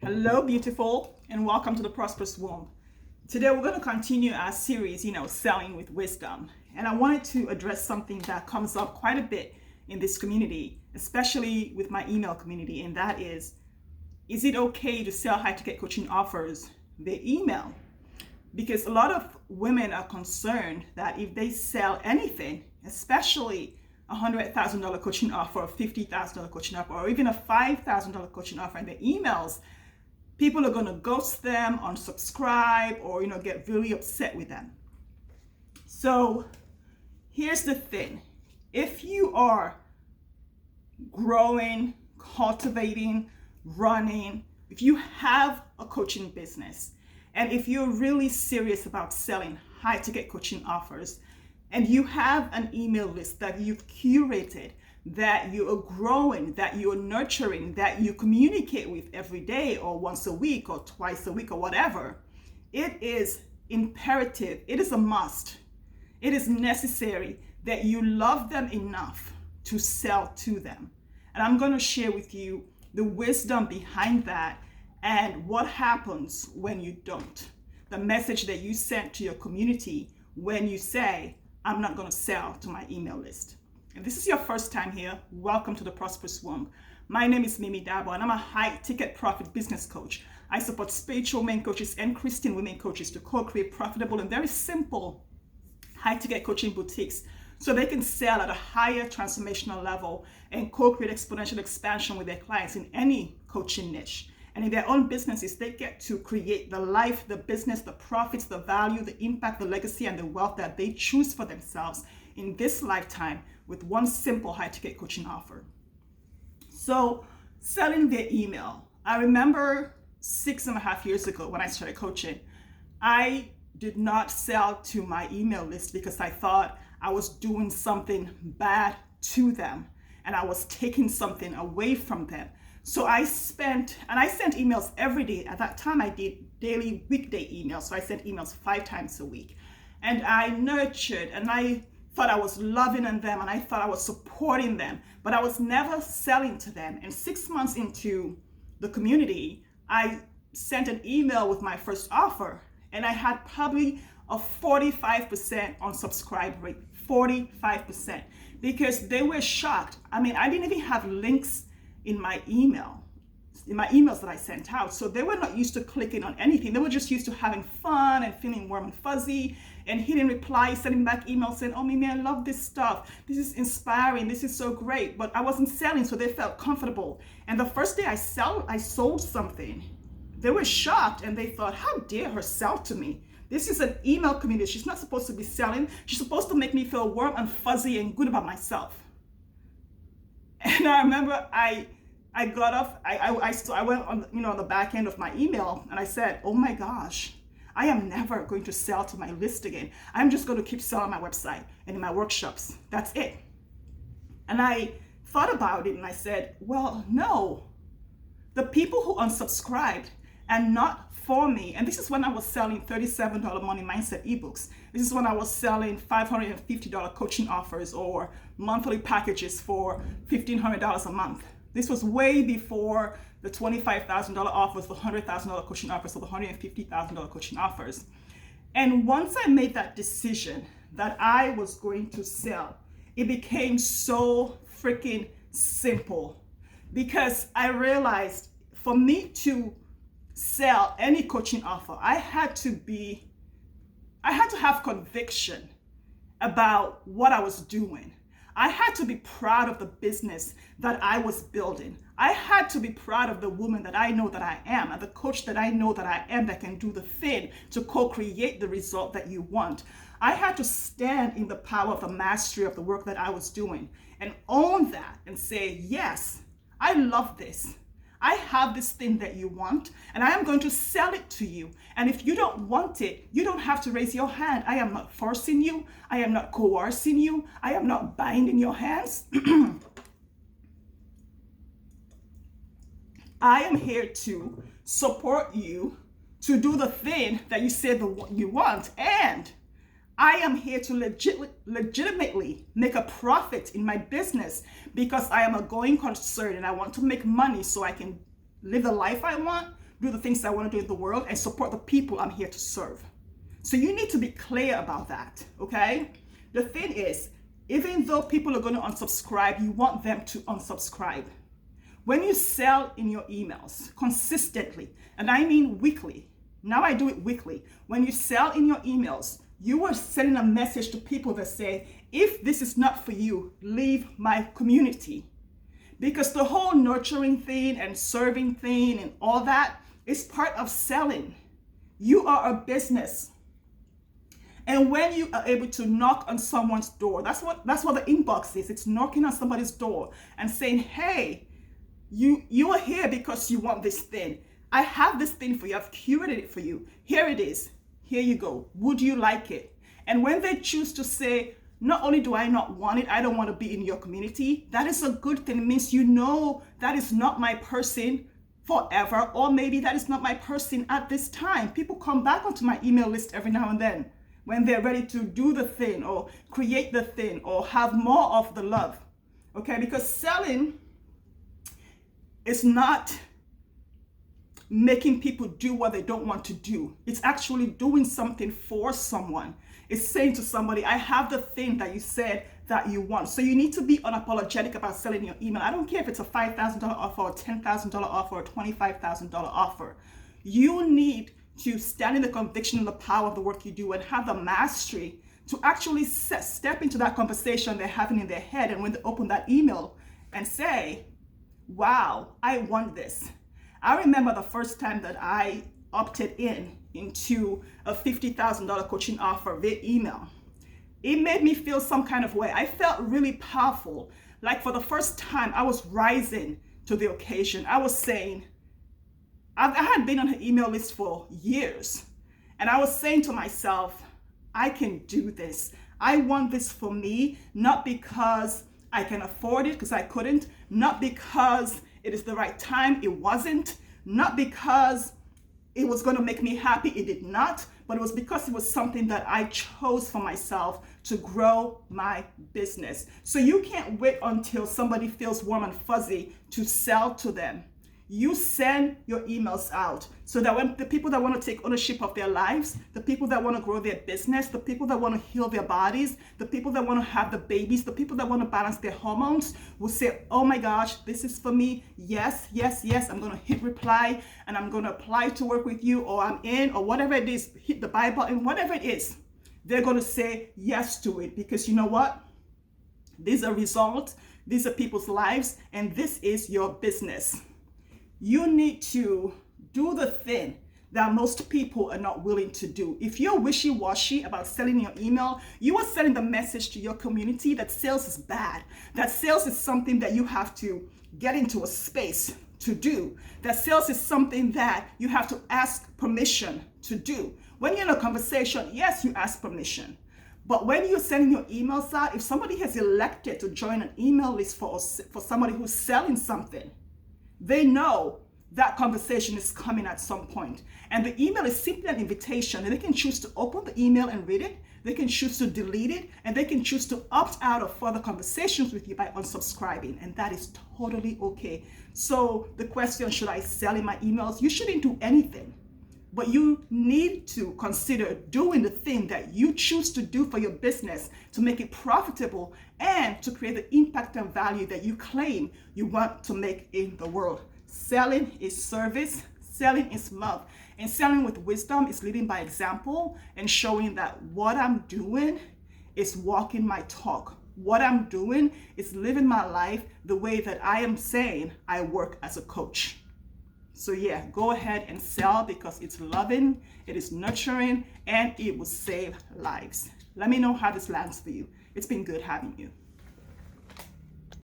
Hello, beautiful, and welcome to the Prosperous Womb. Today, we're going to continue our series, selling with wisdom. And I wanted to address something that comes up quite a bit in this community, especially with my email community, and that is it okay to sell high-ticket coaching offers via email? Because a lot of women are concerned that if they sell anything, especially a $100,000 coaching offer, a $50,000 coaching offer, or even a $5,000 coaching offer in the emails, people are going to ghost them, unsubscribe, or get really upset with them. So here's the thing. If you are growing, cultivating, running, if you have a coaching business, and if you're really serious about selling high-ticket coaching offers, and you have an email list that you've curated, that you are growing, that you're nurturing, that you communicate with every day or once a week or twice a week or whatever, it is imperative, it is a must, it is necessary that you love them enough to sell to them. And I'm going to share with you the wisdom behind that and what happens when you don't. The message that you send to your community when you say, I'm not going to sell to my email list. If this is your first time here, welcome to the Prosperous Womb. My name is mimidabo, and I'm a high-ticket profit business coach. I support spiritual men coaches and Christian women coaches to co-create profitable and very simple high-ticket coaching boutiques so they can sell at a higher transformational level and co-create exponential expansion with their clients in any coaching niche. And in their own businesses, they get to create the life, the business, the profits, the value, the impact, the legacy, and the wealth that they choose for themselves in this lifetime with one simple high-ticket coaching offer. So selling via email. I remember 6.5 years ago when I started coaching, I did not sell to my email list because I thought I was doing something bad to them and I was taking something away from them. So I sent emails every day. At that time, I did daily weekday emails. So I sent emails 5 times a week. And I nurtured, and I thought I was loving on them, and I thought I was supporting them, but I was never selling to them. And 6 months into the community, I sent an email with my first offer, and I had probably a 45% unsubscribe rate, 45%, because they were shocked. I mean, I didn't even have links in my emails that I sent out. So they were not used to clicking on anything. They were just used to having fun and feeling warm and fuzzy and hitting reply, sending back emails saying, oh, Mimi, I love this stuff. This is inspiring. This is so great. But I wasn't selling, so they felt comfortable. And the first day I sold something, they were shocked and they thought, how dare her sell to me? This is an email community. She's not supposed to be selling. She's supposed to make me feel warm and fuzzy and good about myself. And I remember I got off, I went on the back end of my email and I said, oh my gosh, I am never going to sell to my list again. I'm just going to keep selling my website and in my workshops. That's it. And I thought about it and I said, well, no, the people who unsubscribed and not for me, and this is when I was selling $37 Money Mindset ebooks. This is when I was selling $550 coaching offers or monthly packages for $1,500 a month. This was way before the $25,000 offers, the $100,000 coaching offers, or the $150,000 coaching offers. And once I made that decision that I was going to sell, it became so freaking simple because I realized for me to sell any coaching offer, I had to have conviction about what I was doing. I had to be proud of the business that I was building. I had to be proud of the woman that I know that I am, and the coach that I know that I am that can do the thing to co-create the result that you want. I had to stand in the power of the mastery of the work that I was doing and own that and say, yes, I love this. I have this thing that you want, and I am going to sell it to you. And if you don't want it, you don't have to raise your hand. I am not forcing you. I am not coercing you. I am not binding your hands. I am here to support you to do the thing that you said you want. And I am here to legitimately make a profit in my business because I am a going concern and I want to make money so I can live the life I want, do the things I want to do in the world, and support the people I'm here to serve. So you need to be clear about that, okay? The thing is, even though people are going to unsubscribe, you want them to unsubscribe. When you sell in your emails consistently, and I mean weekly, now I do it weekly. When you sell in your emails, you are sending a message to people that say, if this is not for you, leave my community. Because the whole nurturing thing and serving thing and all that is part of selling. You are a business. And when you are able to knock on someone's door, that's what the inbox is. It's knocking on somebody's door and saying, hey, you are here because you want this thing. I have this thing for you. I've curated it for you. Here it is. Here you go. Would you like it? And when they choose to say, not only do I not want it, I don't want to be in your community, that is a good thing. It means you know that is not my person forever, or maybe that is not my person at this time. People come back onto my email list every now and then when they're ready to do the thing or create the thing or have more of the love. Okay, because selling is not making people do what they don't want to do. It's actually doing something for someone. It's saying to somebody, I have the thing that you said that you want. So you need to be unapologetic about selling your email. I don't care if it's a $5,000 offer or $10,000 offer or $25,000 offer. You need to stand in the conviction and the power of the work you do and have the mastery to actually step into that conversation they're having in their head. And when they open that email and say, wow, I want this. I remember the first time that I opted into a $50,000 coaching offer via email. It made me feel some kind of way. I felt really powerful. Like for the first time, I was rising to the occasion. I was saying, I had been on her email list for years. And I was saying to myself, I can do this. I want this for me, not because I can afford it, because I couldn't, not because it is the right time, it wasn't, not because it was going to make me happy, it did not, but it was because it was something that I chose for myself to grow my business. So you can't wait until somebody feels warm and fuzzy to sell to them. You send your emails out so that when the people that want to take ownership of their lives, the people that want to grow their business, the people that want to heal their bodies, the people that want to have the babies, the people that want to balance their hormones will say, oh my gosh, this is for me. Yes, yes, yes. I'm going to hit reply and I'm going to apply to work with you, or I'm in, or whatever it is, hit the buy button, whatever it is. They're going to say yes to it because you know what? These are results. These are people's lives, and this is your business. You need to do the thing that most people are not willing to do. If you're wishy-washy about selling your email, you are sending the message to your community that sales is bad, that sales is something that you have to get into a space to do, that sales is something that you have to ask permission to do. When you're in a conversation, yes, you ask permission. But when you're sending your emails out, if somebody has elected to join an email list for somebody who's selling something, they know that conversation is coming at some point. And the email is simply an invitation, and they can choose to open the email and read it. They can choose to delete it, and they can choose to opt out of further conversations with you by unsubscribing. And that is totally okay. So the question, should I sell in my emails? You shouldn't do anything, but you need to consider doing the thing that you choose to do for your business to make it profitable and to create the impact and value that you claim you want to make in the world. Selling is service, selling is love, and selling with wisdom is leading by example and showing that what I'm doing is walking my talk. What I'm doing is living my life the way that I am saying I work as a coach. So yeah, go ahead and sell because it's loving, it is nurturing, and it will save lives. Let me know how this lands for you. It's been good having you.